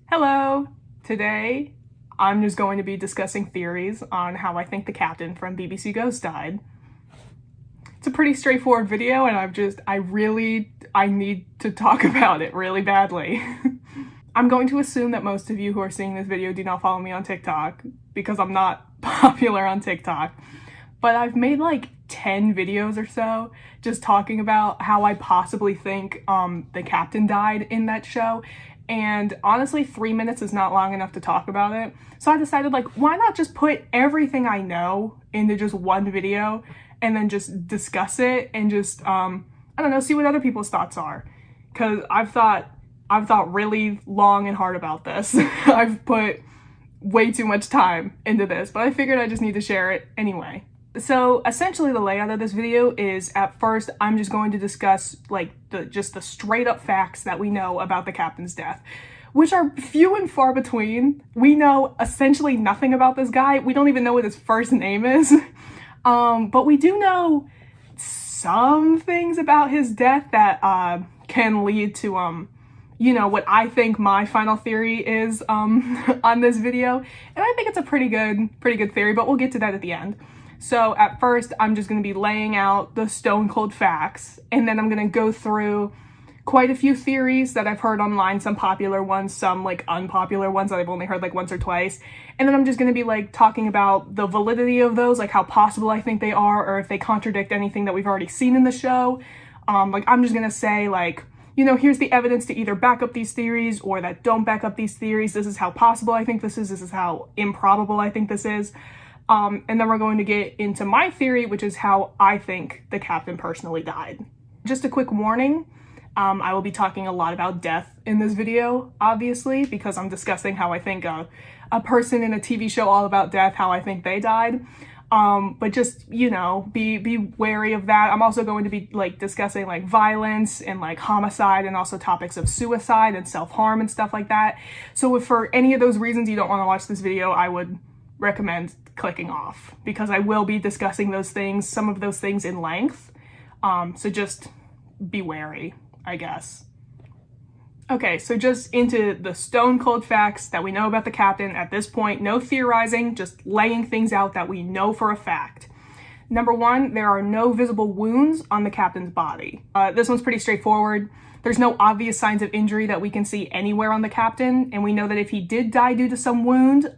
Hello! Today, I'm just going to be discussing theories on how I think the captain from BBC Ghost died. It's a pretty straightforward video and I need to talk about it really badly. I'm going to assume that most of you who are seeing this video do not follow me on TikTok because I'm not popular on TikTok. But I've made like 10 videos or so just talking about how I possibly think the captain died in that show. And honestly, 3 minutes is not long enough to talk about it. So I decided, like, why not just put everything I know into just one video and then just discuss it and just, I don't know, see what other people's thoughts are. Because I've thought really long and hard about this. I've put way too much time into this, but I figured I just need to share it anyway. So essentially the layout of this video is, at first I'm just going to discuss like the straight up facts that we know about the captain's death, which are few and far between. We know essentially nothing about this guy. We don't even know what his first name is. But we do know some things about his death that can lead to you know, what I think my final theory is on this video. And I think it's a pretty good theory, but we'll get to that at the end. So at first, I'm just going to be laying out the stone cold facts, and then I'm going to go through quite a few theories that I've heard online, some popular ones, some like unpopular ones that I've only heard like once or twice. And then I'm just going to be like talking about the validity of those, like how possible I think they are, or if they contradict anything that we've already seen in the show. Like I'm just going to say like, you know, here's the evidence to either back up these theories or that don't back up these theories. This is how possible I think this is how improbable I think this is. And then we're going to get into my theory, which is how I think the captain personally died. Just a quick warning, I will be talking a lot about death in this video, obviously, because I'm discussing how I think a person in a TV show all about death, how I think they died. But just, you know, be wary of that. I'm also going to be like discussing like violence and like homicide and also topics of suicide and self-harm and stuff like that. So if for any of those reasons you don't want to watch this video, I would recommend clicking off, because I will be discussing those things, some of those things in length. So just be wary, I guess. Okay, so just into the stone cold facts that we know about the captain at this point. No theorizing, just laying things out that we know for a fact. Number one, there are no visible wounds on the captain's body. This one's pretty straightforward. There's no obvious signs of injury that we can see anywhere on the captain, and we know that if he did die due to some wound,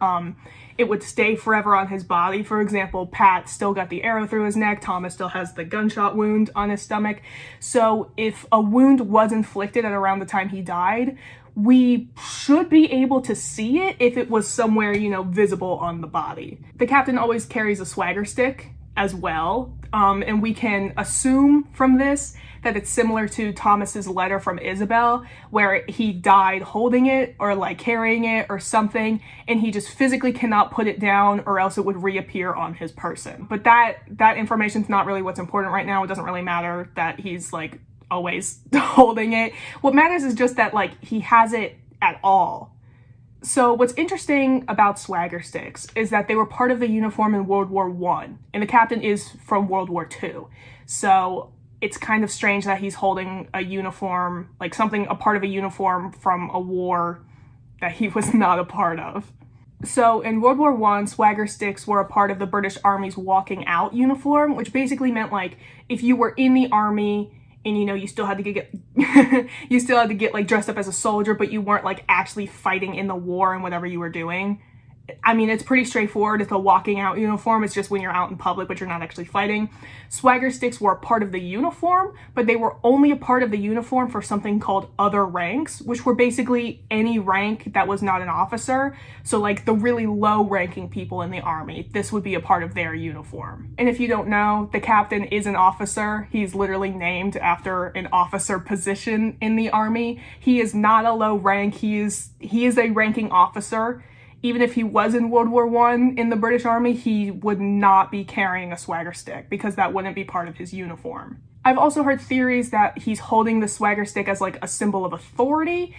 it would stay forever on his body. For example, Pat still got the arrow through his neck, Thomas still has the gunshot wound on his stomach. So if a wound was inflicted at around the time he died, we should be able to see it if it was somewhere, you know, visible on the body. The captain always carries a swagger stick as well, and we can assume from this that it's similar to Thomas's letter from Isabel, where he died holding it or like carrying it or something, and he just physically cannot put it down or else it would reappear on his person. But that information's not really what's important right now. It doesn't really matter that he's like always holding it. What matters is just that like he has it at all. So what's interesting about swagger sticks is that they were part of the uniform in World War I, and the captain is from World War II. So it's kind of strange that he's holding a uniform, like something, a part of a uniform from a war that he was not a part of. So in World War I, swagger sticks were a part of the British Army's walking out uniform, which basically meant like if you were in the army and, you know, you still had to get you still had to get like dressed up as a soldier, but you weren't like actually fighting in the war and whatever you were doing. I mean, it's pretty straightforward. It's a walking out uniform. It's just when you're out in public, but you're not actually fighting. Swagger sticks were a part of the uniform, but they were only a part of the uniform for something called other ranks, which were basically any rank that was not an officer. So like the really low ranking people in the army, this would be a part of their uniform. And if you don't know, the captain is an officer. He's literally named after an officer position in the army. He is not a low rank. He is a ranking officer. Even if he was in World War I in the British Army, he would not be carrying a swagger stick because that wouldn't be part of his uniform. I've also heard theories that he's holding the swagger stick as like a symbol of authority,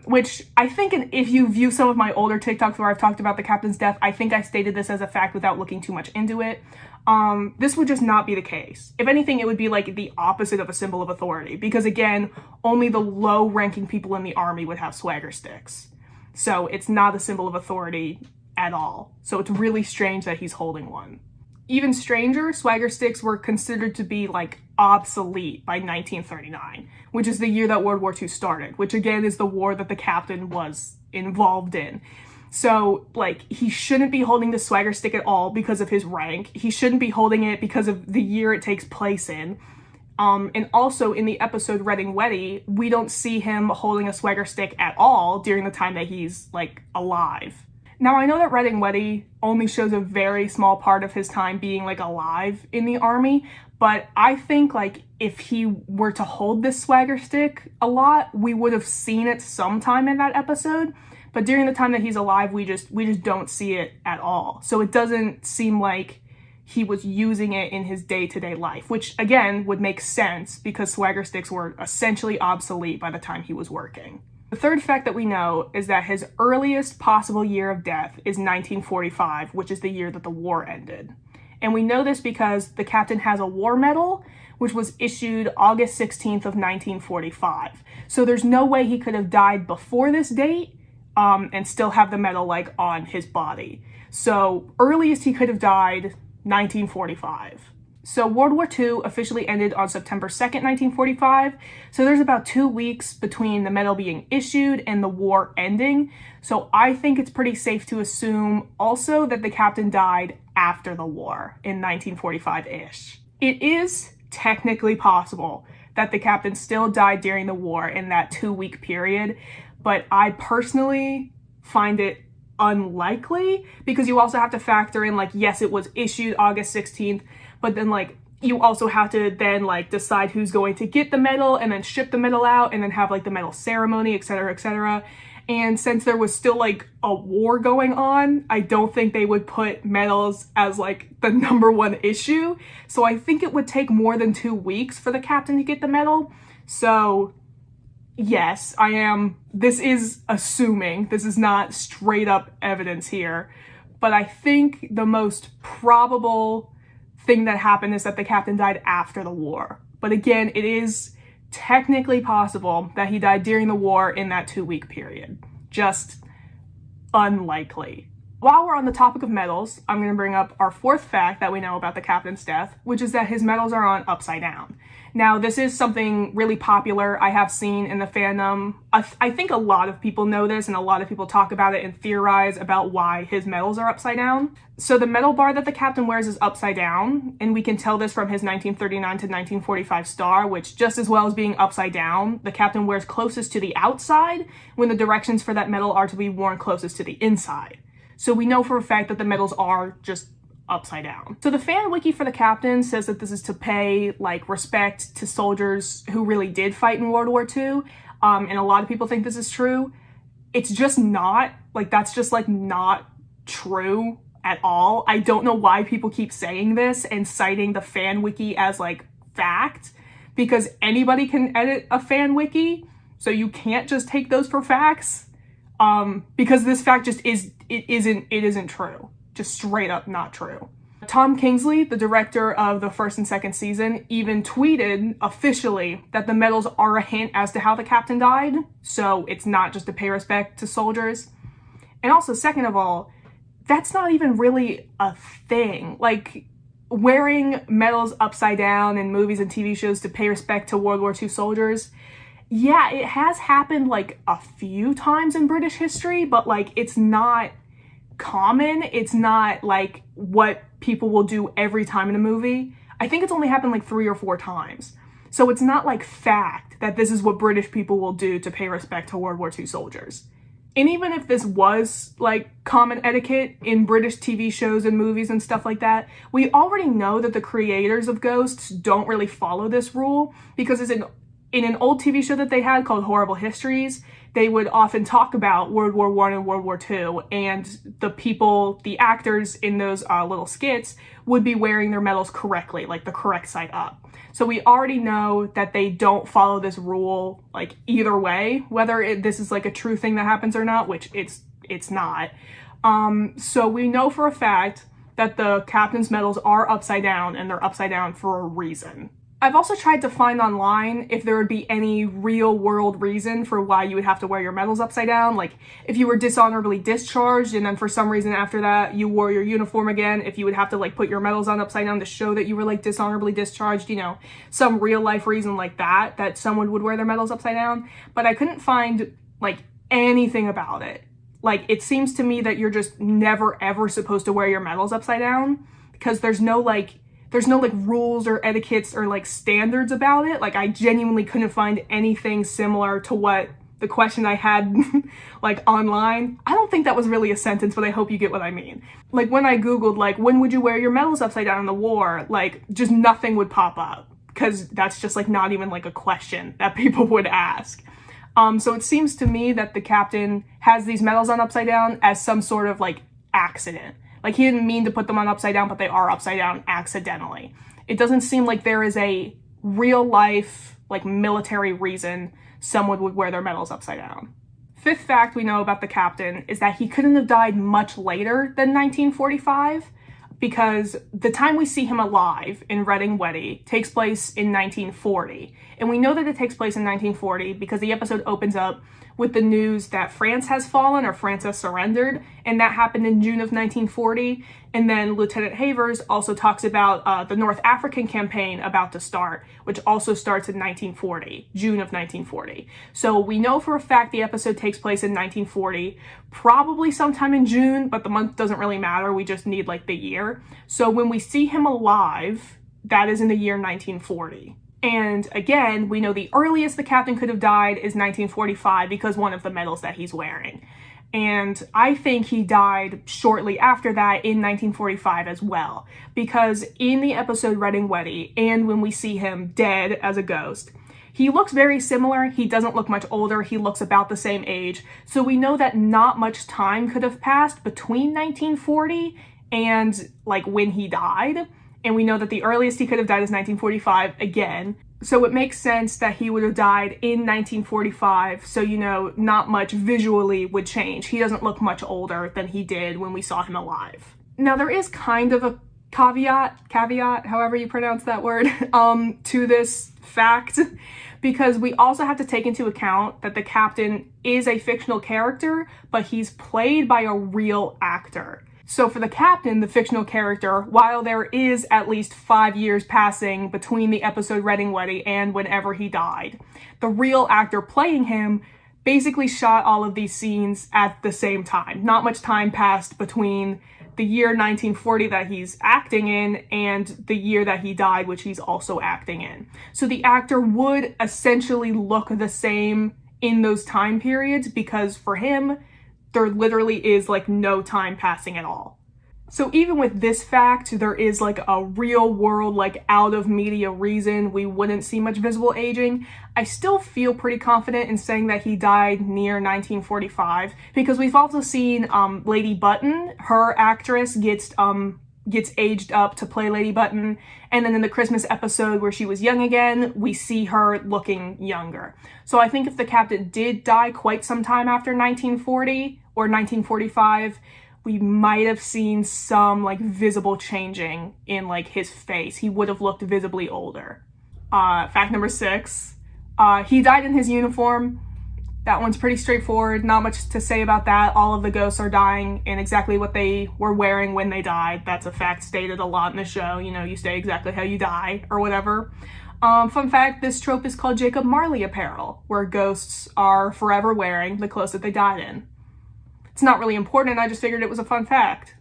which I think if you view some of my older TikToks where I've talked about the captain's death, I think I stated this as a fact without looking too much into it. This would just not be the case. If anything, it would be like the opposite of a symbol of authority because again, only the low ranking people in the army would have swagger sticks. So it's not a symbol of authority at all. So it's really strange that he's holding one. Even stranger, swagger sticks were considered to be like obsolete by 1939, which is the year that World War II started, which again is the war that the captain was involved in. So like he shouldn't be holding the swagger stick at all because of his rank. He shouldn't be holding it because of the year it takes place in. And also in the episode Redding Weddy, we don't see him holding a swagger stick at all during the time that he's like alive. Now I know that Redding Weddy only shows a very small part of his time being like alive in the army, but I think like if he were to hold this swagger stick a lot, we would have seen it sometime in that episode. But during the time that he's alive, we just don't see it at all. So it doesn't seem like he was using it in his day-to-day life, which again would make sense because swagger sticks were essentially obsolete by the time he was working. The third fact that we know is that his earliest possible year of death is 1945, which is the year that the war ended. And we know this because the captain has a war medal, which was issued August 16th of 1945. So there's no way he could have died before this date and still have the medal like on his body. So earliest he could have died, 1945. So World War II officially ended on September 2nd, 1945. So there's about 2 weeks between the medal being issued and the war ending. So I think it's pretty safe to assume also that the captain died after the war in 1945-ish. It is technically possible that the captain still died during the war in that 2-week period, but I personally find it unlikely because you also have to factor in like, yes, it was issued August 16th, but then like you also have to then like decide who's going to get the medal and then ship the medal out and then have like the medal ceremony, etc., etc. And since there was still like a war going on, I don't think they would put medals as like the #1 issue. So I think it would take more than 2 weeks for the captain to get the medal. So yes, this is assuming, this is not straight up evidence here, but I think the most probable thing that happened is that the captain died after the war. But again, it is technically possible that he died during the war in that 2-week period. Just unlikely. While we're on the topic of medals, I'm going to bring up our fourth fact that we know about the captain's death, which is that his medals are on upside down. Now, this is something really popular I have seen in the fandom. I think a lot of people know this and a lot of people talk about it and theorize about why his medals are upside down. So the medal bar that the captain wears is upside down, and we can tell this from his 1939 to 1945 star, which just as well as being upside down, the captain wears closest to the outside when the directions for that medal are to be worn closest to the inside. So we know for a fact that the medals are just upside down. So the fan wiki for the captain says that this is to pay like respect to soldiers who really did fight in World War II. And a lot of people think this is true. It's just not, like that's just like not true at all. I don't know why people keep saying this and citing the fan wiki as like fact, because anybody can edit a fan wiki. So you can't just take those for facts. Because this fact just it isn't true. Just straight up not true. Tom Kingsley, the director of the first and second season, even tweeted officially that the medals are a hint as to how the captain died, so it's not just to pay respect to soldiers. And also, second of all, that's not even really a thing. Like, wearing medals upside down in movies and TV shows to pay respect to World War II soldiers, yeah, it has happened like a few times in British history, but like it's not common. It's not like what people will do every time in a movie. I think it's only happened like 3 or 4 times. So it's not like fact that this is what British people will do to pay respect to World War II soldiers. And even if this was like common etiquette in British TV shows and movies and stuff like that, we already know that the creators of Ghosts don't really follow this rule, because it's in an old TV show that they had called Horrible Histories, they would often talk about World War I and World War II, and the actors in those little skits would be wearing their medals correctly, like the correct side up. So we already know that they don't follow this rule, like either way, whether this is like a true thing that happens or not, which it's not. So we know for a fact that the captain's medals are upside down, and they're upside down for a reason. I've also tried to find online if there would be any real world reason for why you would have to wear your medals upside down. Like if you were dishonorably discharged and then for some reason after that you wore your uniform again, if you would have to like put your medals on upside down to show that you were like dishonorably discharged, you know, some real life reason like that someone would wear their medals upside down. But I couldn't find like anything about it. Like it seems to me that you're just never ever supposed to wear your medals upside down because there's no like rules or etiquettes or like standards about it. Like I genuinely couldn't find anything similar to what the question I had like online. I don't think that was really a sentence, but I hope you get what I mean. Like when I Googled like, when would you wear your medals upside down in the war? Like just nothing would pop up because that's just like not even like a question that people would ask. So it seems to me that the captain has these medals on upside down as some sort of like accident. Like he didn't mean to put them on upside down, but they are upside down accidentally. It doesn't seem like there is a real life, like military reason someone would wear their medals upside down. Fifth fact we know about the captain is that he couldn't have died much later than 1945 because the time we see him alive in Reading Weddy takes place in 1940. And we know that it takes place in 1940 because the episode opens up with the news that France has fallen or France has surrendered, and that happened in June of 1940. And then Lieutenant Havers also talks about the North African campaign about to start, which also starts in 1940, June of 1940. So we know for a fact the episode takes place in 1940, probably sometime in June, but the month doesn't really matter. We just need like the year. So when we see him alive, that is in the year 1940. And again, we know the earliest the captain could have died is 1945 because one of the medals that he's wearing. And I think he died shortly after that in 1945 as well, because in the episode Reading Weddy and when we see him dead as a ghost, he looks very similar. He doesn't look much older. He looks about the same age. So we know that not much time could have passed between 1940 and like when he died. And we know that the earliest he could have died is 1945 again. So it makes sense that he would have died in 1945. So, you know, not much visually would change. He doesn't look much older than he did when we saw him alive. Now, there is kind of a caveat, however you pronounce that word, to this fact, because we also have to take into account that the captain is a fictional character, but he's played by a real actor. So for the captain, the fictional character, while there is at least 5 years passing between the episode Reading Weddy and whenever he died, the real actor playing him basically shot all of these scenes at the same time. Not much time passed between the year 1940 that he's acting in and the year that he died, which he's also acting in. So the actor would essentially look the same in those time periods because for him, there literally is like no time passing at all. So even with this fact, there is like a real world, like out of media reason we wouldn't see much visible aging. I still feel pretty confident in saying that he died near 1945 because we've also seen Lady Button, her actress gets aged up to play Lady Button. And then in the Christmas episode where she was young again, we see her looking younger. So I think if the captain did die quite some time after 1940 or 1945, we might have seen some like visible changing in like his face. He would have looked visibly older. Fact number 6, he died in his uniform. That one's pretty straightforward. Not much to say about that. All of the ghosts are dying in exactly what they were wearing when they died. That's a fact stated a lot in the show. You know, you stay exactly how you die or whatever. Fun fact, this trope is called Jacob Marley apparel, where ghosts are forever wearing the clothes that they died in. It's not really important. I just figured it was a fun fact.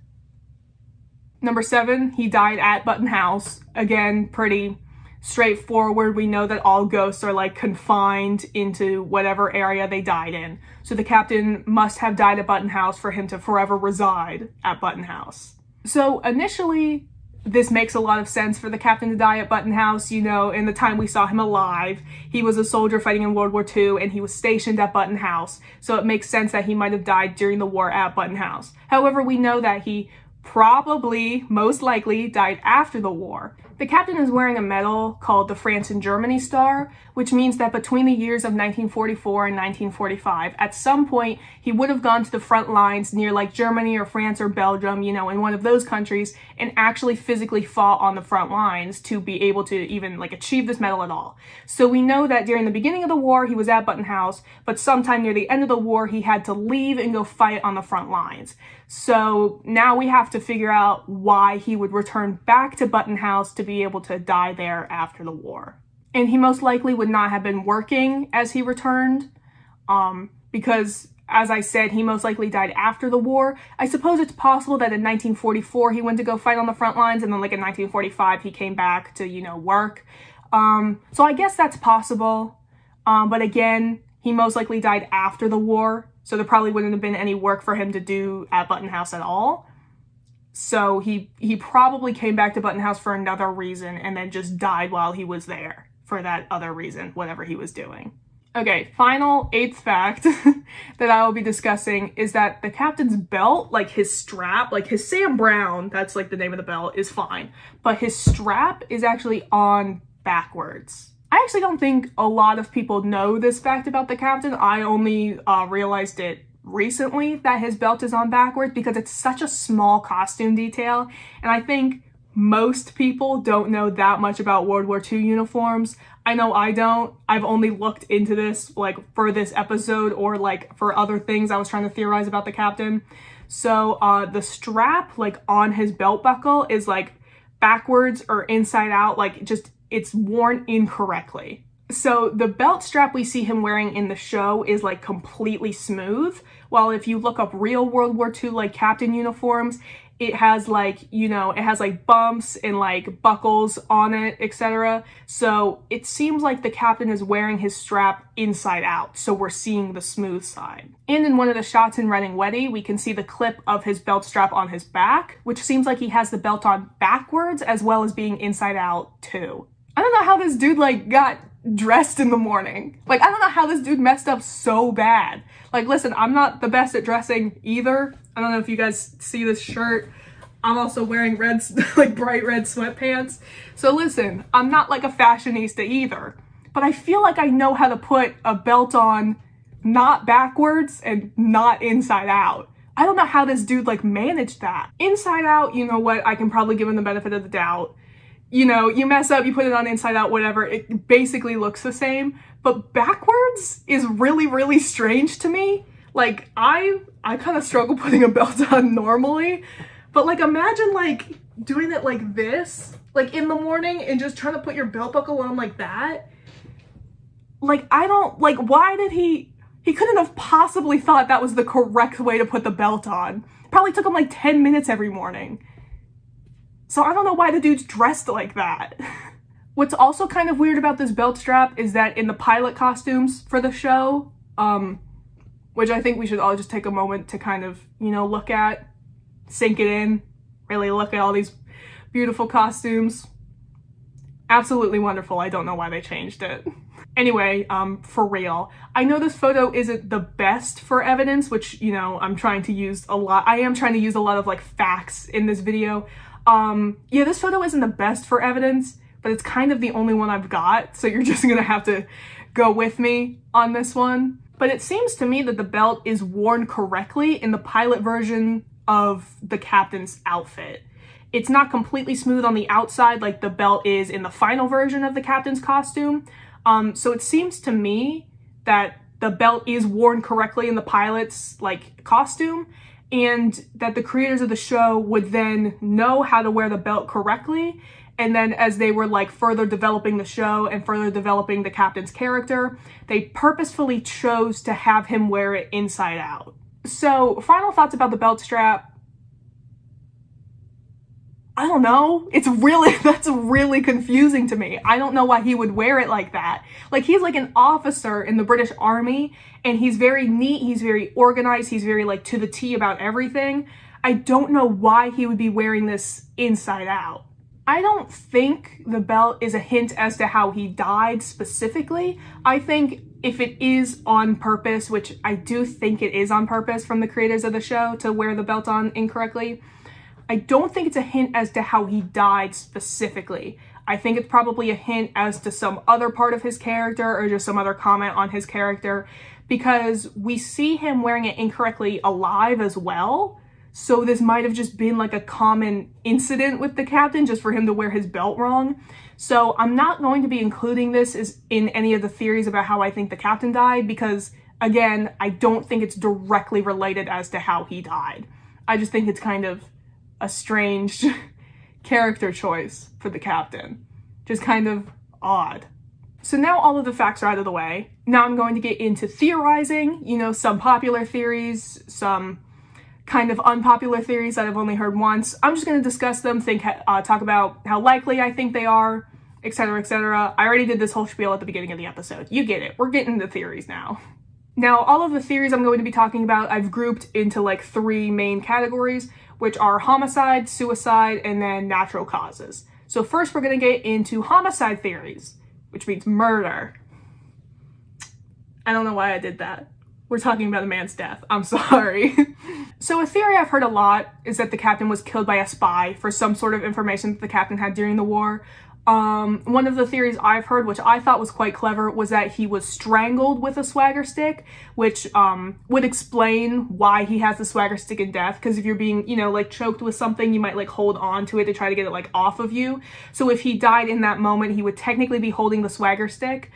Number 7, he died at Button House. Again, pretty straightforward. We know that all ghosts are like confined into whatever area they died in. So the captain must have died at Button House for him to forever reside at Button House. So initially, this makes a lot of sense for the captain to die at Button House. You know, in the time we saw him alive, he was a soldier fighting in World War II and he was stationed at Button House. So it makes sense that he might have died during the war at Button House. However, we know that he probably, most likely, died after the war The captain is wearing a medal called the France and Germany Star, which means that between the years of 1944 and 1945, at some point, he would have gone to the front lines near like Germany or France or Belgium, you know, in one of those countries, and actually physically fought on the front lines to be able to even like achieve this medal at all. So we know that during the beginning of the war, he was at Button House, but sometime near the end of the war, he had to leave and go fight on the front lines. So now we have to figure out why he would return back to Button House to be able to die there after the war. And he most likely would not have been working as he returned, because, as I said, he most likely died after the war. I suppose it's possible that in 1944 he went to go fight on the front lines, and then like in 1945 he came back to, you know, work. So I guess that's possible. But again, he most likely died after the war, so there probably wouldn't have been any work for him to do at Button House at all. So he probably came back to Button House for another reason and then just died while he was there for that other reason, whatever he was doing. Okay, final 8th fact that I will be discussing is that the captain's belt, like his strap, like his Sam Brown, that's like the name of the belt, is fine. But his strap is actually on backwards. I actually don't think a lot of people know this fact about the captain. I only realized it recently that his belt is on backwards because it's such a small costume detail. And I think most people don't know that much about World War II uniforms. I know I don't. I've only looked into this like for this episode or like for other things I was trying to theorize about the captain. So the strap like on his belt buckle is like backwards or inside out, like just it's worn incorrectly. So the belt strap we see him wearing in the show is like completely smooth, while if you look up real World War II like captain uniforms, it has like, you know, it has like bumps and like buckles on it, etc. So it seems like the captain is wearing his strap inside out, so we're seeing the smooth side. And in one of the shots in Red and Weddy, we can see the clip of his belt strap on his back, which seems like he has the belt on backwards as well as being inside out too. I don't know how this dude like got dressed in the morning. Like, I don't know how this dude messed up so bad. Like, listen, I'm not the best at dressing either. I don't know if you guys see this shirt. I'm also wearing red, like bright red sweatpants. So listen, I'm not like a fashionista either, but I feel like I know how to put a belt on not backwards and not inside out. I don't know how this dude like managed that. Inside out, you know what, I can probably give him the benefit of the doubt. You know, you mess up, you put it on inside out, whatever, it basically looks the same. But backwards is really, really strange to me. Like, I kind of struggle putting a belt on normally. But like, imagine like doing it like this, like in the morning and just trying to put your belt buckle on like that. Like, I don't, like, why did he couldn't have possibly thought that was the correct way to put the belt on. Probably took him like 10 minutes every morning. So I don't know why the dude's dressed like that. What's also kind of weird about this belt strap is that in the pilot costumes for the show, which I think we should all just take a moment to kind of, you know, look at, sink it in, really look at all these beautiful costumes. Absolutely wonderful. I don't know why they changed it. Anyway, for real, I know this photo isn't the best for evidence, which, you know, I'm trying to use a lot. I am trying to use a lot of like facts in this video. Yeah, this photo isn't the best for evidence, but it's kind of the only one I've got, so you're just gonna have to go with me on this one. But it seems to me that the belt is worn correctly in the pilot version of the captain's outfit. It's not completely smooth on the outside like the belt is in the final version of the captain's costume. So it seems to me that the belt is worn correctly in the pilot's like costume, and that the creators of the show would then know how to wear the belt correctly. And then as they were like further developing the show and further developing the captain's character, they purposefully chose to have him wear it inside out. So final thoughts about the belt strap. I don't know. That's really confusing to me. I don't know why he would wear it like that. Like, he's like an officer in the British Army, and he's very neat, he's very organized, he's very like to the T about everything. I don't know why he would be wearing this inside out. I don't think the belt is a hint as to how he died specifically. I think if it is on purpose, which I do think it is on purpose from the creators of the show to wear the belt on incorrectly, I don't think it's a hint as to how he died specifically. I think it's probably a hint as to some other part of his character or just some other comment on his character, because we see him wearing it incorrectly alive as well. So this might have just been like a common incident with the captain, just for him to wear his belt wrong. So I'm not going to be including this in any of the theories about how I think the captain died, because again, I don't think it's directly related as to how he died. I just think it's kind of a strange character choice for the captain. Just kind of odd. So now all of the facts are out of the way. Now I'm going to get into theorizing, some popular theories, some kind of unpopular theories that I've only heard once. I'm just going to discuss them, talk about how likely I think they are, etc., etc. I already did this whole spiel at the beginning of the episode. You get it. We're getting into theories now. Now, all of the theories I'm going to be talking about, I've grouped into like 3 main categories, which are homicide, suicide, and then natural causes. So first we're going to get into homicide theories, which means murder. I don't know why I did that. We're talking about a man's death. I'm sorry. So a theory I've heard a lot is that the captain was killed by a spy for some sort of information that the captain had during the war. One of the theories I've heard, which I thought was quite clever, was that he was strangled with a swagger stick, which would explain why he has the swagger stick in death. Because if you're being, like choked with something, you might like hold on to it to try to get it like off of you. So if he died in that moment, he would technically be holding the swagger stick,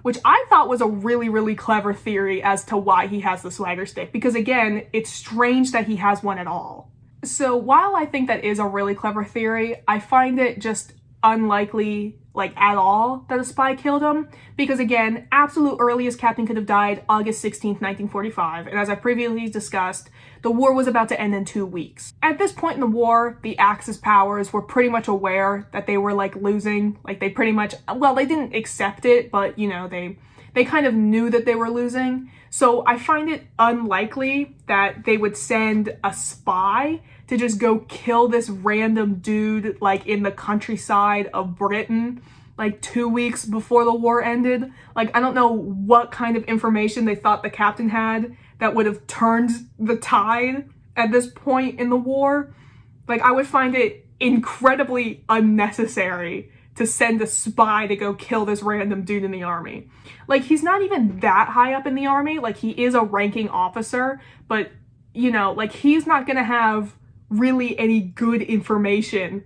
which I thought was a really, really clever theory as to why he has the swagger stick. Because again, it's strange that he has one at all. So while I think that is a really clever theory, I find it just unlikely, like at all, that a spy killed him, because again, absolute earliest captain could have died August 16th, 1945, and as I previously discussed, the war was about to end in 2 weeks. At this point in the war, the Axis powers were pretty much aware that they were like losing. Like they pretty much, well, they didn't accept it, but they kind of knew that they were losing. So I find it unlikely that they would send a spy to just go kill this random dude like in the countryside of Britain like 2 weeks before the war ended. Like, I don't know what kind of information they thought the captain had that would have turned the tide at this point in the war. Like, I would find it incredibly unnecessary to send a spy to go kill this random dude in the army. Like, he's not even that high up in the army. Like, he is a ranking officer, but, like, he's not gonna have really any good information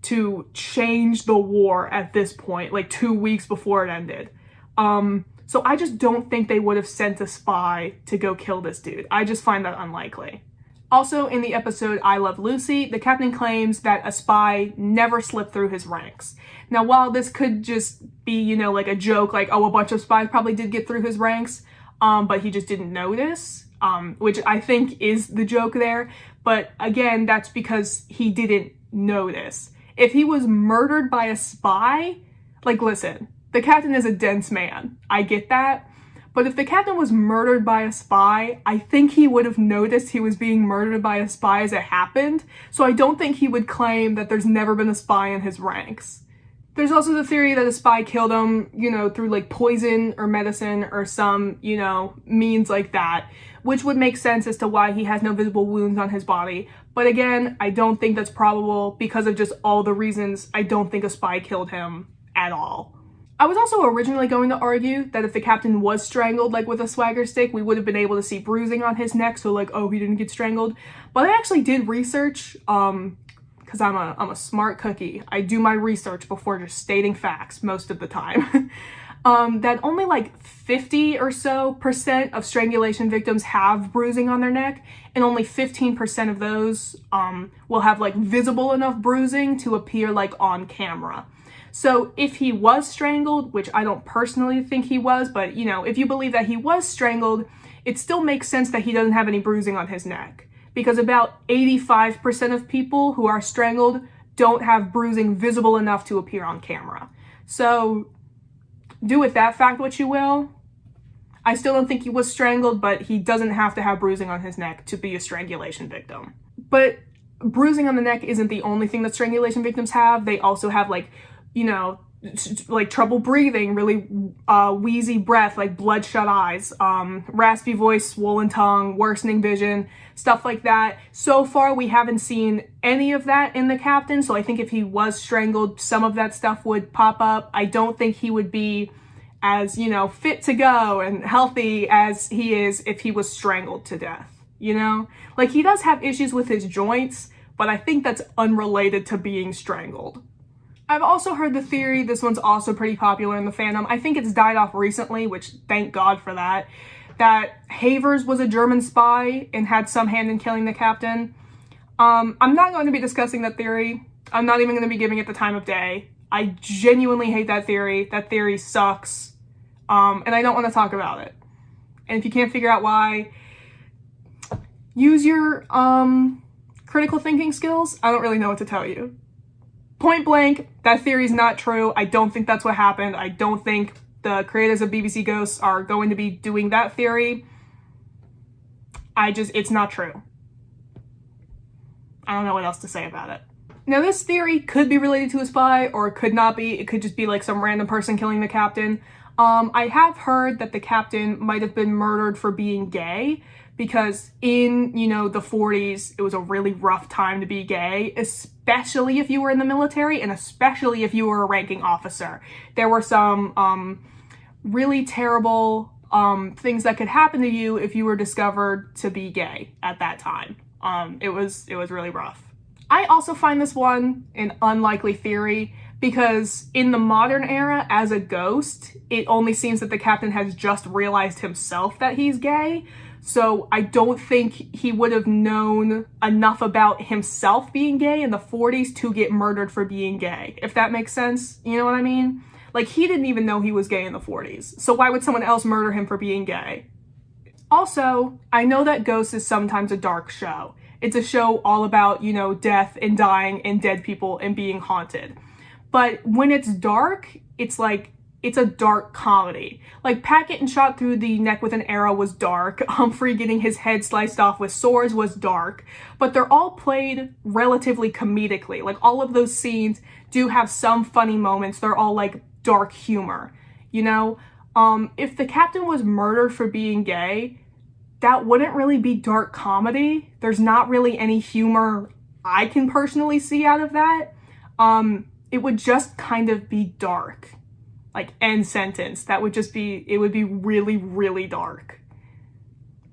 to change the war at this point, like 2 weeks before it ended. So I just don't think they would have sent a spy to go kill this dude. I just find that unlikely. Also, in the episode I Love Lucy, the captain claims that a spy never slipped through his ranks. Now, while this could just be, like a joke, like, oh, a bunch of spies probably did get through his ranks, but he just didn't notice, which I think is the joke there. But again, that's because he didn't notice. If he was murdered by a spy, like, listen, the captain is a dense man. I get that. But if the captain was murdered by a spy, I think he would have noticed he was being murdered by a spy as it happened. So I don't think he would claim that there's never been a spy in his ranks. There's also the theory that a spy killed him, through like poison or medicine or some, means like that, which would make sense as to why he has no visible wounds on his body. But again, I don't think that's probable because of just all the reasons I don't think a spy killed him at all. I was also originally going to argue that if the captain was strangled, like with a swagger stick, we would have been able to see bruising on his neck, so like, oh, he didn't get strangled. But I actually did research, because I'm a smart cookie. I do my research before just stating facts most of the time. That only like 50% or so of strangulation victims have bruising on their neck, and only 15% of those will have like visible enough bruising to appear like on camera. So if he was strangled, which I don't personally think he was, but if you believe that he was strangled, it still makes sense that he doesn't have any bruising on his neck, because about 85% of people who are strangled don't have bruising visible enough to appear on camera. So do with that fact what you will. I still don't think he was strangled, but he doesn't have to have bruising on his neck to be a strangulation victim. But bruising on the neck isn't the only thing that strangulation victims have. They also have like, like trouble breathing, really wheezy breath, like bloodshot eyes, raspy voice, swollen tongue, worsening vision, stuff like that. So far, we haven't seen any of that in the captain, so I think if he was strangled, some of that stuff would pop up. I don't think he would be as, you know, fit to go and healthy as he is if he was strangled to death, you know? Like, he does have issues with his joints, but I think that's unrelated to being strangled. I've also heard the theory, this one's also pretty popular in the fandom, I think it's died off recently, which thank God for that Havers was a German spy and had some hand in killing the captain. I'm not going to be discussing that theory. I'm not even going to be giving it the time of day. I genuinely hate that theory. That theory sucks. And I don't want to talk about it. And if you can't figure out why, use your critical thinking skills. I don't really know what to tell you. Point blank, that theory is not true. I don't think that's what happened. I don't think the creators of BBC Ghosts are going to be doing that theory. It's not true. I don't know what else to say about it. Now, this theory could be related to a spy, or it could not be. It could just be like some random person killing the captain. I have heard that the captain might have been murdered for being gay, because in, you know, the 40s, it was a really rough time to be gay, especially if you were in the military and especially if you were a ranking officer. There were some really terrible things that could happen to you if you were discovered to be gay at that time. It was really rough. I also find this one an unlikely theory because in the modern era, as a ghost, it only seems that the captain has just realized himself that he's gay. So I don't think he would have known enough about himself being gay in the 40s to get murdered for being gay, if that makes sense. You know what I mean? Like, he didn't even know he was gay in the 40s. So why would someone else murder him for being gay? Also, I know that Ghosts is sometimes a dark show. It's a show all about, you know, death and dying and dead people and being haunted. But when it's dark, it's like, it's a dark comedy. Like, Pat getting shot through the neck with an arrow was dark. Humphrey getting his head sliced off with swords was dark. But they're all played relatively comedically. Like, all of those scenes do have some funny moments. They're all, like, dark humor, you know? If the captain was murdered for being gay, that wouldn't really be dark comedy. There's not really any humor I can personally see out of that. It would just kind of be dark. Like, end sentence. That would just be, it would be really, really dark.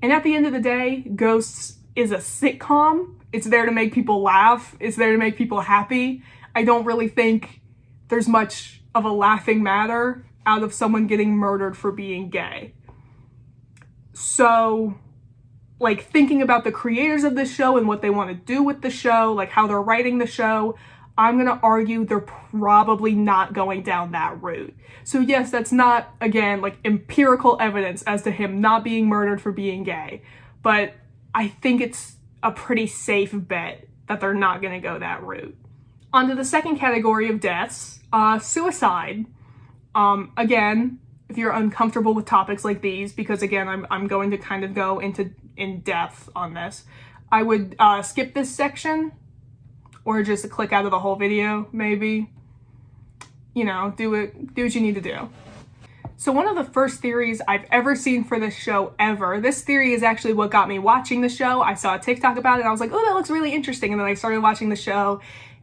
And at the end of the day, Ghosts is a sitcom. It's there to make people laugh. It's there to make people happy. I don't really think there's much of a laughing matter out of someone getting murdered for being gay. So, like, thinking about the creators of this show and what they want to do with the show, like how they're writing the show, I'm going to argue they're probably not going down that route. So yes, that's not, again, like empirical evidence as to him not being murdered for being gay, but I think it's a pretty safe bet that they're not going to go that route. On to the second category of deaths, suicide. Again, if you're uncomfortable with topics like these, because again, I'm going to kind of go in depth on this, I would skip this section. Or just click out of the whole video, maybe. You know, do what you need to do. So one of the first theories I've ever seen for this show ever, this theory is actually what got me watching the show. I saw a TikTok about it and I was like, oh, that looks really interesting. And then I started watching the show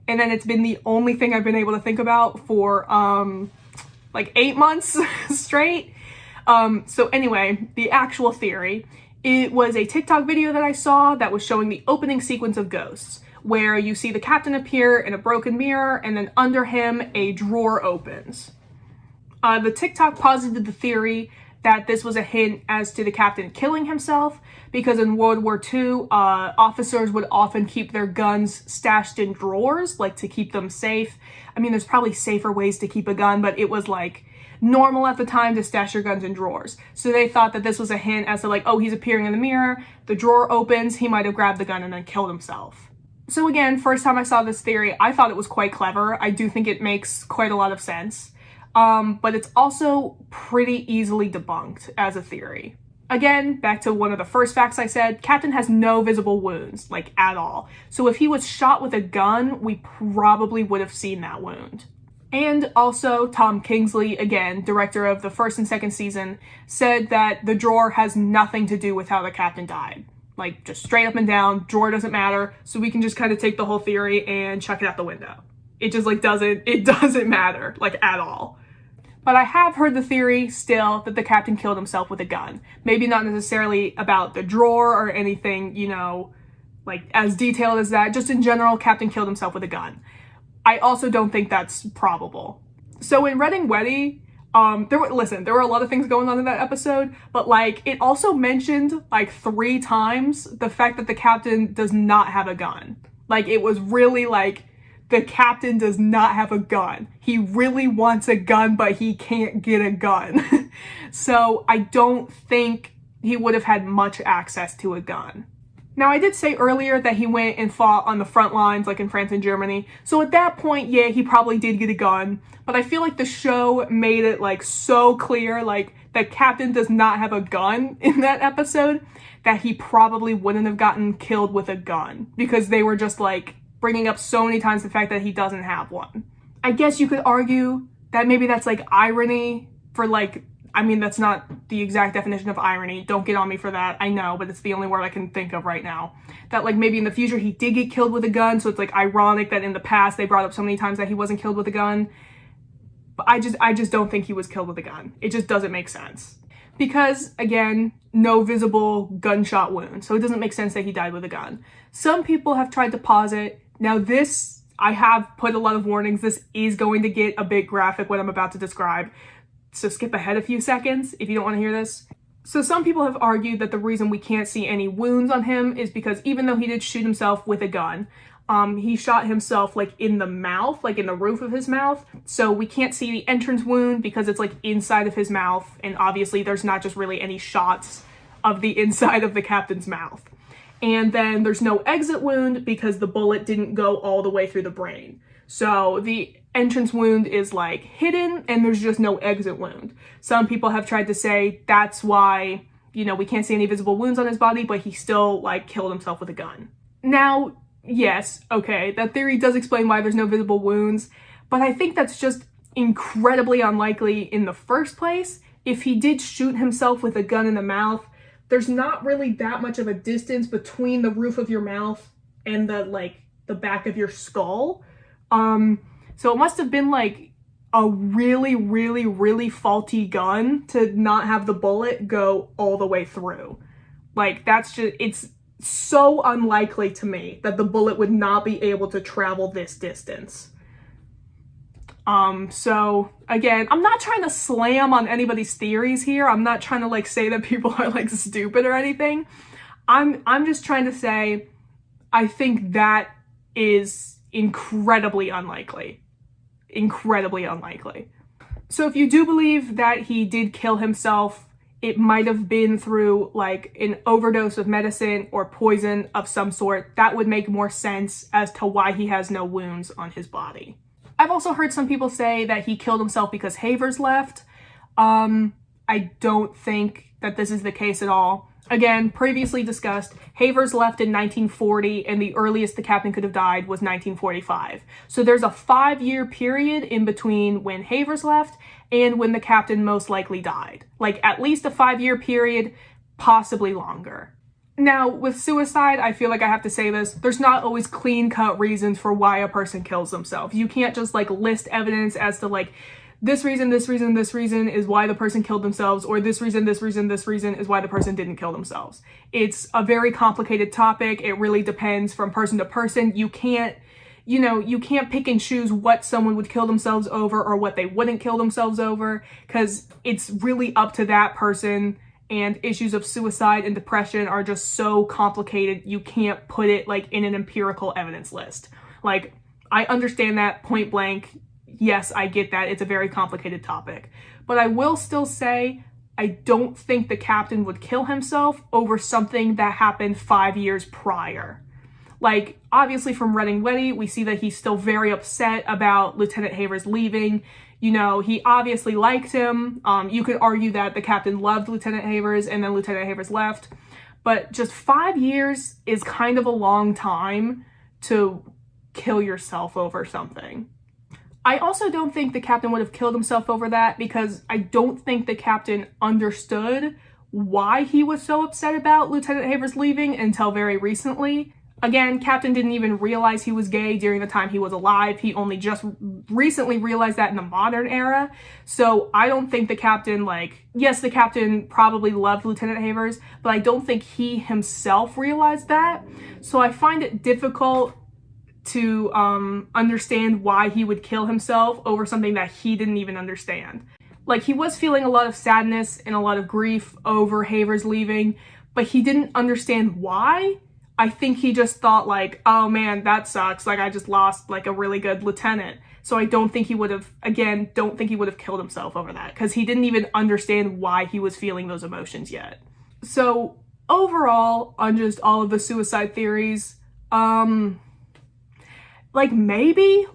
and then it's been the only thing I've been able to think about for like 8 months straight. So anyway, the actual theory, it was a TikTok video that I saw that was showing the opening sequence of Ghosts, where you see the captain appear in a broken mirror and then under him a drawer opens. The TikTok posited the theory that this was a hint as to the captain killing himself because in World War II, officers would often keep their guns stashed in drawers, like to keep them safe. I mean, there's probably safer ways to keep a gun, but it was like normal at the time to stash your guns in drawers. So they thought that this was a hint as to like, oh, he's appearing in the mirror, the drawer opens, he might have grabbed the gun and then killed himself. So again, first time I saw this theory, I thought it was quite clever. I do think it makes quite a lot of sense. But it's also pretty easily debunked as a theory. Again, back to one of the first facts I said, Captain has no visible wounds, like at all. So if he was shot with a gun, we probably would have seen that wound. And also, Tom Kingsley, again, director of the first and second season, said that the drawer has nothing to do with how the captain died. Like, just straight up and down, drawer doesn't matter, so we can just kind of take the whole theory and chuck it out the window. It just, like, doesn't matter, like, at all. But I have heard the theory still that the captain killed himself with a gun. Maybe not necessarily about the drawer or anything, you know, like, as detailed as that. Just in general, captain killed himself with a gun. I also don't think that's probable. So in Reading Weddy, there were a lot of things going on in that episode, but like it also mentioned like 3 times the fact that the captain does not have a gun. Like it was really like the captain does not have a gun. He really wants a gun, but he can't get a gun. So I don't think he would have had much access to a gun. Now, I did say earlier that he went and fought on the front lines, like in France and Germany. So at that point, yeah, he probably did get a gun. But I feel like the show made it, like, so clear, like, that Captain does not have a gun in that episode, that he probably wouldn't have gotten killed with a gun. Because they were just, like, bringing up so many times the fact that he doesn't have one. I guess you could argue that maybe that's, like, irony for, like, I mean, that's not the exact definition of irony. Don't get on me for that. I know, but it's the only word I can think of right now. That, like, maybe in the future he did get killed with a gun, so it's, like, ironic that in the past they brought up so many times that he wasn't killed with a gun. But I just don't think he was killed with a gun. It just doesn't make sense. Because, again, no visible gunshot wound, so it doesn't make sense that he died with a gun. Some people have tried to posit. Now, this, I have put a lot of warnings. This is going to get a bit graphic, what I'm about to describe. So skip ahead a few seconds if you don't want to hear this. So some people have argued that the reason we can't see any wounds on him is because even though he did shoot himself with a gun, he shot himself like in the mouth, like in the roof of his mouth. So we can't see the entrance wound because it's like inside of his mouth. And obviously there's not just really any shots of the inside of the captain's mouth. And then there's no exit wound because the bullet didn't go all the way through the brain. So the entrance wound is like hidden and there's just no exit wound. Some people have tried to say that's why, you know, we can't see any visible wounds on his body, but he still like killed himself with a gun. Now, yes, okay, that theory does explain why there's no visible wounds, but I think that's just incredibly unlikely in the first place. If he did shoot himself with a gun in the mouth, there's not really that much of a distance between the roof of your mouth and the back of your skull. So it must have been like a really, really, really faulty gun to not have the bullet go all the way through. Like that's just, it's so unlikely to me that the bullet would not be able to travel this distance. So again, I'm not trying to slam on anybody's theories here. I'm not trying to like say that people are like stupid or anything. I'm just trying to say, I think that is incredibly unlikely. Incredibly unlikely. So if you do believe that he did kill himself, it might have been through like an overdose of medicine or poison of some sort. That would make more sense as to why he has no wounds on his body. I've also heard some people say that he killed himself because Havers left. I don't think that this is the case at all. Again, previously discussed, Havers left in 1940 and the earliest the captain could have died was 1945. So there's a 5-year period in between when Havers left and when the captain most likely died. Like at least a 5-year period, possibly longer. Now, with suicide, I feel like I have to say this, there's not always clean-cut reasons for why a person kills themselves. You can't just like list evidence as to like, this reason, this reason, this reason is why the person killed themselves, or this reason, this reason, this reason is why the person didn't kill themselves. It's a very complicated topic. It really depends from person to person. You can't pick and choose what someone would kill themselves over or what they wouldn't kill themselves over, because it's really up to that person, and issues of suicide and depression are just so complicated. You can't put it like in an empirical evidence list. Like, I understand that point blank. Yes, I get that. It's a very complicated topic. But I will still say, I don't think the captain would kill himself over something that happened 5 years prior. Like, obviously from Reading Weddy, we see that he's still very upset about Lieutenant Havers leaving. You know, he obviously liked him. You could argue that the captain loved Lieutenant Havers and then Lieutenant Havers left. But just 5 years is kind of a long time to kill yourself over something. I also don't think the captain would have killed himself over that, because I don't think the captain understood why he was so upset about Lieutenant Havers leaving until very recently. Again, Captain didn't even realize he was gay during the time he was alive. He only just recently realized that in the modern era. So I don't think the captain, like, yes, the captain probably loved Lieutenant Havers, but I don't think he himself realized that. So I find it difficult to understand why he would kill himself over something that he didn't even understand. Like, he was feeling a lot of sadness and a lot of grief over Havers leaving, but he didn't understand why. I think he just thought, like, oh man, that sucks. Like, I just lost, like, a really good lieutenant. So I don't think he would have, again, don't think he would have killed himself over that, because he didn't even understand why he was feeling those emotions yet. So overall, on just all of the suicide theories, like maybe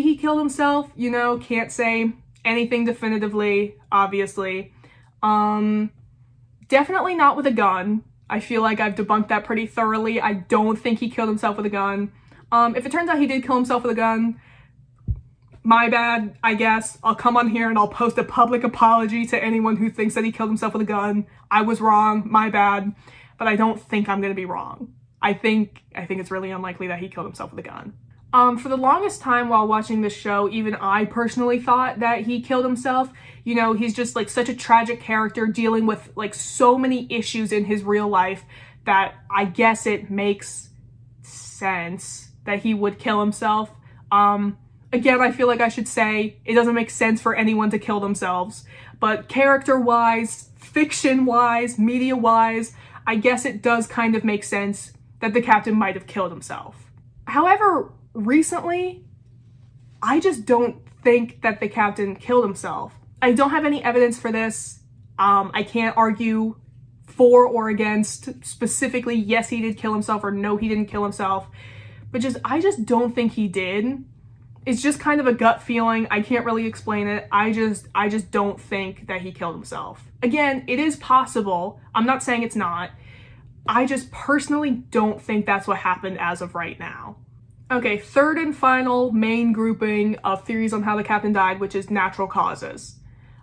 he killed himself, you know, can't say anything definitively, obviously. Definitely not with a gun. I feel like I've debunked that pretty thoroughly. I don't think he killed himself with a gun. If it turns out he did kill himself with a gun, my bad, I guess. I'll come on here and I'll post a public apology to anyone who thinks that he killed himself with a gun. I was wrong, my bad. But I don't think I'm gonna be wrong. I think it's really unlikely that he killed himself with a gun. For the longest time while watching this show, even I personally thought that he killed himself. You know, he's just like such a tragic character dealing with like so many issues in his real life that I guess it makes sense that he would kill himself. Again, I feel like I should say it doesn't make sense for anyone to kill themselves, but character-wise, fiction-wise, media-wise, I guess it does kind of make sense that the captain might have killed himself. However, recently, I just don't think that the captain killed himself. I don't have any evidence for this. I can't argue for or against specifically, yes, he did kill himself, or no, he didn't kill himself. But I just don't think he did. It's just kind of a gut feeling. I can't really explain it. I just don't think that he killed himself. Again, it is possible. I'm not saying it's not. I just personally don't think that's what happened as of right now. Okay, third and final main grouping of theories on how the captain died, which is natural causes.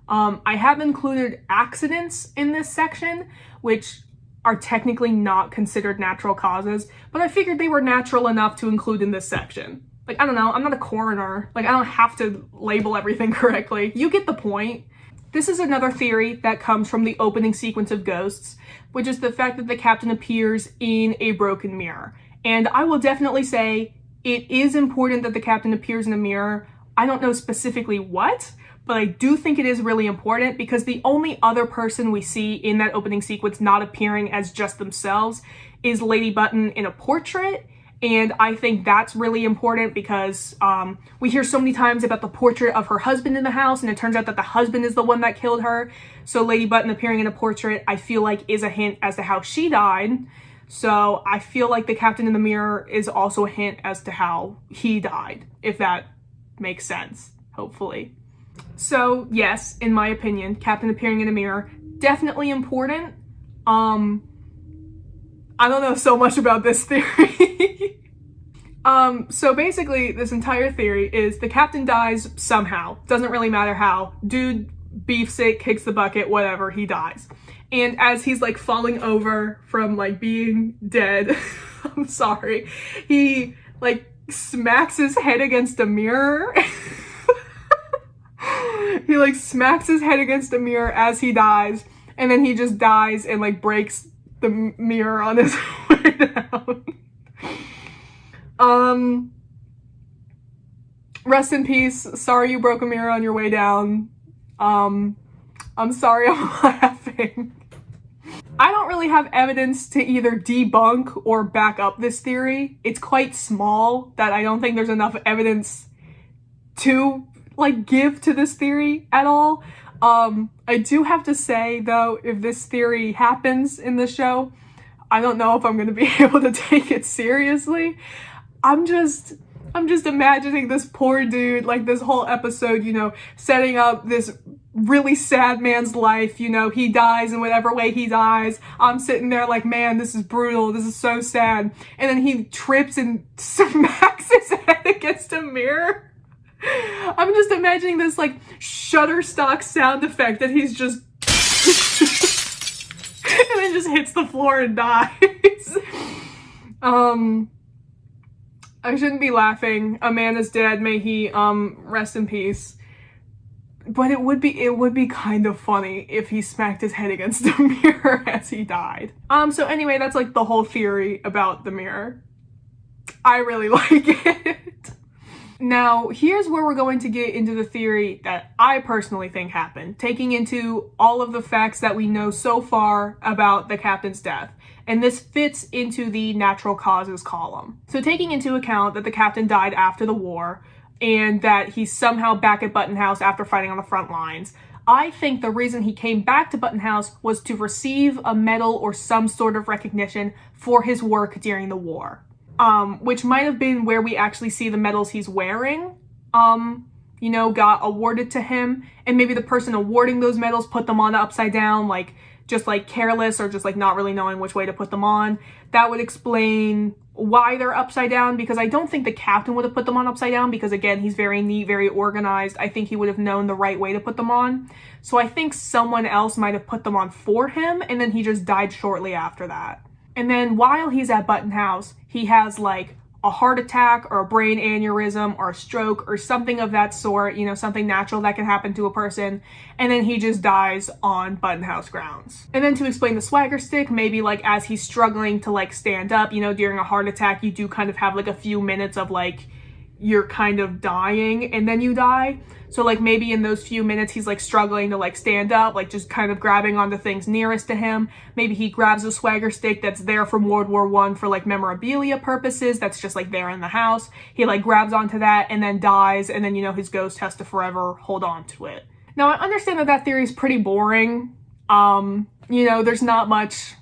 I have included accidents in this section, which are technically not considered natural causes, but I figured they were natural enough to include in this section. Like, I don't know, I'm not a coroner. Like, I don't have to label everything correctly. You get the point. This is another theory that comes from the opening sequence of Ghosts, which is the fact that the captain appears in a broken mirror. And I will definitely say it is important that the captain appears in a mirror. I don't know specifically what, but I do think it is really important, because the only other person we see in that opening sequence not appearing as just themselves is Lady Button in a portrait. And I think that's really important because we hear so many times about the portrait of her husband in the house, and it turns out that the husband is the one that killed her. So Lady Button appearing in a portrait, I feel like, is a hint as to how she died. So I feel like the captain in the mirror is also a hint as to how he died, if that makes sense, hopefully. So yes, in my opinion, captain appearing in a mirror, definitely important. I don't know so much about this theory. So basically, this entire theory is the captain dies somehow. Doesn't really matter how. Dude beefs it, kicks the bucket, whatever, he dies. And as he's like falling over from like being dead, I'm sorry, he like smacks his head against a mirror. He like smacks his head against a mirror as he dies, and then he just dies and like breaks the mirror on his way down. Rest in peace. Sorry you broke a mirror on your way down. I'm sorry I'm laughing. I don't really have evidence to either debunk or back up this theory. It's quite small that I don't think there's enough evidence to like give to this theory at all. I do have to say though, if this theory happens in the show, I don't know if I'm gonna be able to take it seriously. I'm just imagining this poor dude, like this whole episode, you know, setting up this really sad man's life, you know, he dies in whatever way he dies. I'm sitting there like, man, this is brutal, this is so sad. And then he trips and smacks his head against a mirror. I'm just imagining this like Shutterstock sound effect that he's just and then just hits the floor and dies. I shouldn't be laughing. A man is dead. May he rest in peace. But it would be kind of funny if he smacked his head against the mirror as he died. So anyway, that's like the whole theory about the mirror. I really like it. Now, here's where we're going to get into the theory that I personally think happened, taking into all of the facts that we know so far about the captain's death. And this fits into the natural causes column. So taking into account that the captain died after the war and that he's somehow back at Button House after fighting on the front lines, I think the reason he came back to Button House was to receive a medal or some sort of recognition for his work during the war. Which might have been where we actually see the medals he's wearing, you know, got awarded to him. And maybe the person awarding those medals put them on upside down, like, just like careless or just like not really knowing which way to put them on. That would explain why they're upside down, because I don't think the captain would have put them on upside down, because again, he's very neat, very organized. I think he would have known the right way to put them on. So I think someone else might have put them on for him, and then he just died shortly after that. And then while he's at Button House, he has like a heart attack or a brain aneurysm or a stroke or something of that sort, you know, something natural that can happen to a person. And then he just dies on Button House grounds. And then to explain the swagger stick, maybe like as he's struggling to like stand up, you know, during a heart attack, you do kind of have like a few minutes of like, you're kind of dying and then you die. So like maybe in those few minutes he's like struggling to like stand up, like just kind of grabbing onto things nearest to him. Maybe he grabs a swagger stick that's there from World War I for like memorabilia purposes, that's just like there in the house. He like grabs onto that and then dies, and then, you know, his ghost has to forever hold on to it. Now I understand that that theory is pretty boring. You know, there's not much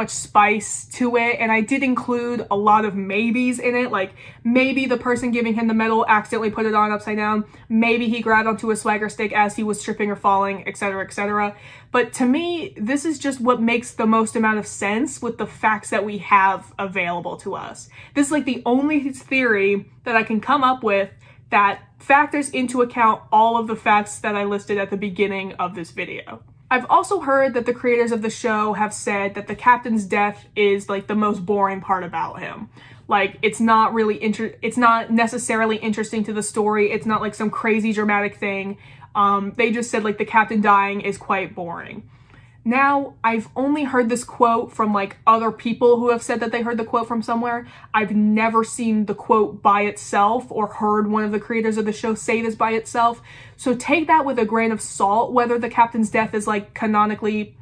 spice to it, and I did include a lot of maybes in it, like maybe the person giving him the medal accidentally put it on upside down, maybe he grabbed onto a swagger stick as he was tripping or falling, etc., etc. But to me, this is just what makes the most amount of sense with the facts that we have available to us. This is like the only theory that I can come up with that factors into account all of the facts that I listed at the beginning of this video. I've also heard that the creators of the show have said that the captain's death is like the most boring part about him. Like it's not necessarily interesting to the story. It's not like some crazy dramatic thing. They just said like the captain dying is quite boring. Now, I've only heard this quote from like other people who have said that they heard the quote from somewhere. I've never seen the quote by itself or heard one of the creators of the show say this by itself. So take that with a grain of salt, whether the captain's death is like canonically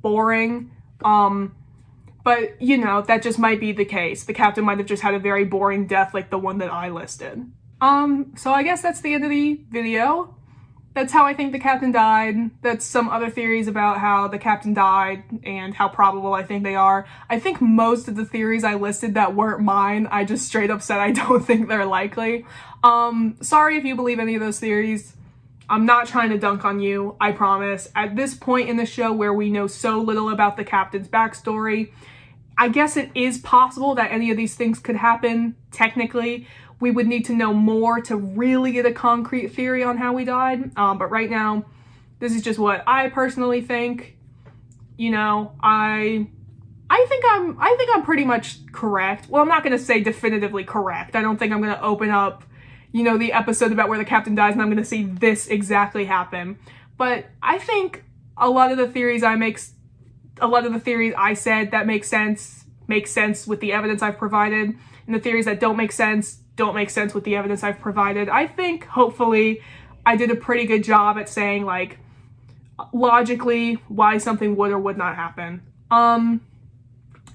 boring. But you know, that just might be the case. The captain might have just had a very boring death like the one that I listed. So I guess that's the end of the video. That's how I think the captain died. That's some other theories about how the captain died and how probable I think they are. I think most of the theories I listed that weren't mine, I just straight up said I don't think they're likely. Sorry if you believe any of those theories. I'm not trying to dunk on you, I promise. At this point in the show where we know so little about the captain's backstory, I guess it is possible that any of these things could happen, technically. We would need to know more to really get a concrete theory on how we died. But right now, this is just what I personally think. You know, I think I'm pretty much correct. Well, I'm not going to say definitively correct. I don't think I'm going to open up, you know, the episode about where the captain dies and I'm going to see this exactly happen. But I think a lot of the theories I said that make sense with the evidence I've provided, and the theories that don't make sense with the evidence I've provided. I think, hopefully, I did a pretty good job at saying, like, logically why something would or would not happen.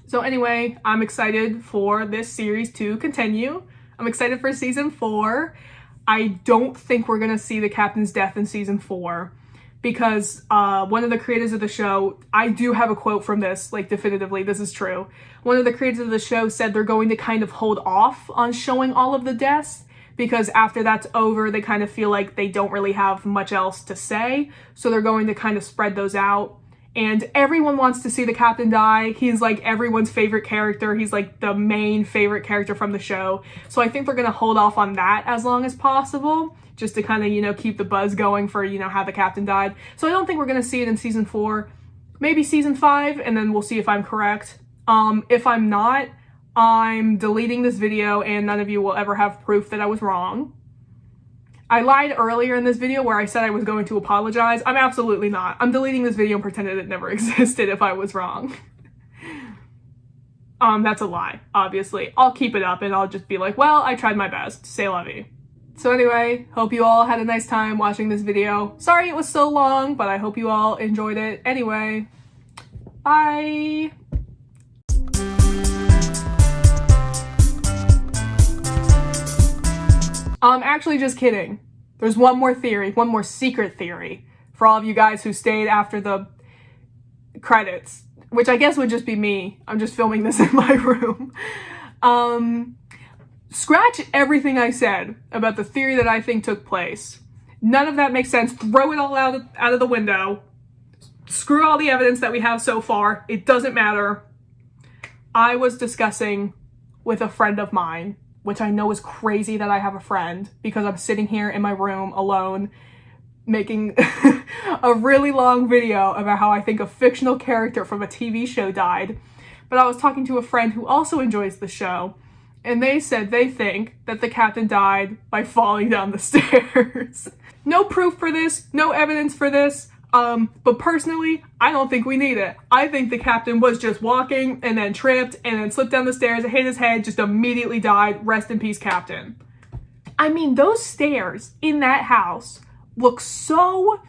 So anyway, I'm excited for this series to continue. I'm excited for season 4. I don't think we're gonna see the captain's death in season 4 because one of the creators of the show, I do have a quote from this, like definitively, this is true. One of the creators of the show said they're going to kind of hold off on showing all of the deaths because after that's over, they kind of feel like they don't really have much else to say. So they're going to kind of spread those out. and everyone wants to see the captain die. He's like everyone's favorite character. He's like the main favorite character from the show. So I think we're gonna hold off on that as long as possible, just to kind of, you know, keep the buzz going for, you know, how the captain died. So I don't think we're gonna see it in season 4, maybe season 5, and then we'll see if I'm correct. If I'm not, I'm deleting this video and none of you will ever have proof that I was wrong. I lied earlier in this video where I said I was going to apologize. I'm absolutely not. I'm deleting this video and pretending it never existed if I was wrong. That's a lie, obviously. I'll keep it up and I'll just be like, well, I tried my best. C'est la vie. So anyway, hope you all had a nice time watching this video. Sorry it was so long, but I hope you all enjoyed it. Anyway, bye! Actually, just kidding. There's one more theory, one more secret theory for all of you guys who stayed after the credits, which I guess would just be me. I'm just filming this in my room. Scratch everything I said about the theory that I think took place. None of that makes sense. Throw it all out of the window. Screw all the evidence that we have so far. It doesn't matter. I was discussing with a friend of mine, which I know is crazy that I have a friend because I'm sitting here in my room alone making a really long video about how I think a fictional character from a TV show died. But I was talking to a friend who also enjoys the show, and they said they think that the captain died by falling down the stairs. No proof for this, no evidence for this. But personally, I don't think we need it. I think the captain was just walking and then tripped and then slipped down the stairs, hit his head, just immediately died. Rest in peace, captain. I mean, those stairs in that house look so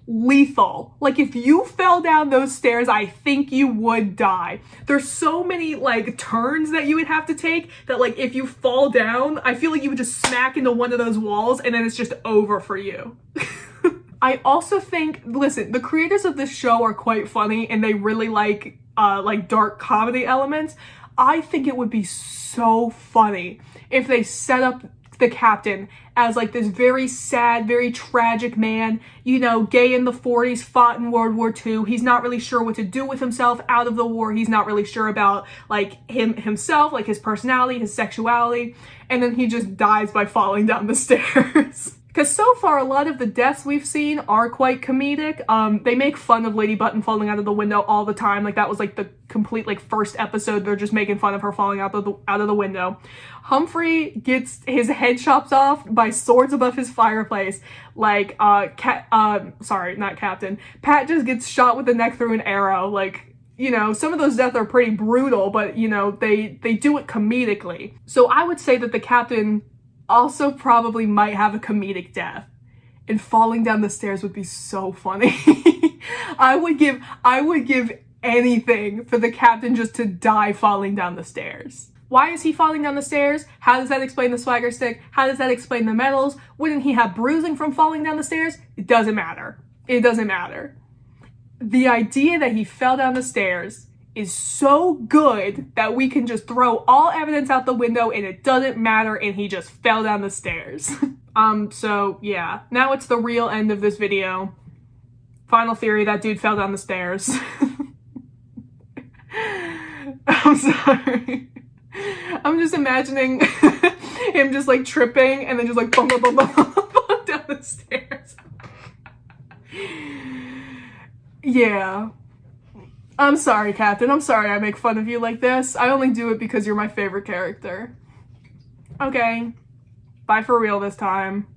lethal. Like, if you fell down those stairs, I think you would die. There's so many, like, turns that you would have to take that, like, if you fall down, I feel like you would just smack into one of those walls and then it's just over for you. I also think, listen, the creators of this show are quite funny and they really like dark comedy elements. I think it would be so funny if they set up the captain as like this very sad, very tragic man, you know, gay in the 40s, fought in World War II. He's not really sure what to do with himself out of the war. He's not really sure about like himself, like his personality, his sexuality. And then he just dies by falling down the stairs. Because so far, a lot of the deaths we've seen are quite comedic. They make fun of Lady Button falling out of the window all the time. Like, that was, like, the complete, like, first episode. They're just making fun of her falling out of the window. Humphrey gets his head chopped off by swords above his fireplace. Like, sorry, not Captain. Pat just gets shot with the neck through an arrow. Like, you know, some of those deaths are pretty brutal, but, you know, they do it comedically. So I would say that the captain also probably might have a comedic death, and falling down the stairs would be so funny. I would give anything for the captain just to die falling down the stairs. Why is he falling down the stairs? How does that explain the swagger stick? How does that explain the medals? Wouldn't he have bruising from falling down the stairs? It doesn't matter. It doesn't matter. The idea that he fell down the stairs is so good that we can just throw all evidence out the window and it doesn't matter and he just fell down the stairs. So yeah, now it's the real end of this video. Final theory, that dude fell down the stairs. I'm sorry. I'm just imagining him just like tripping and then just like bum, bum, bum, bum, bum, down the stairs. Yeah. I'm sorry, Captain. I'm sorry I make fun of you like this. I only do it because you're my favorite character. Okay. Bye for real this time.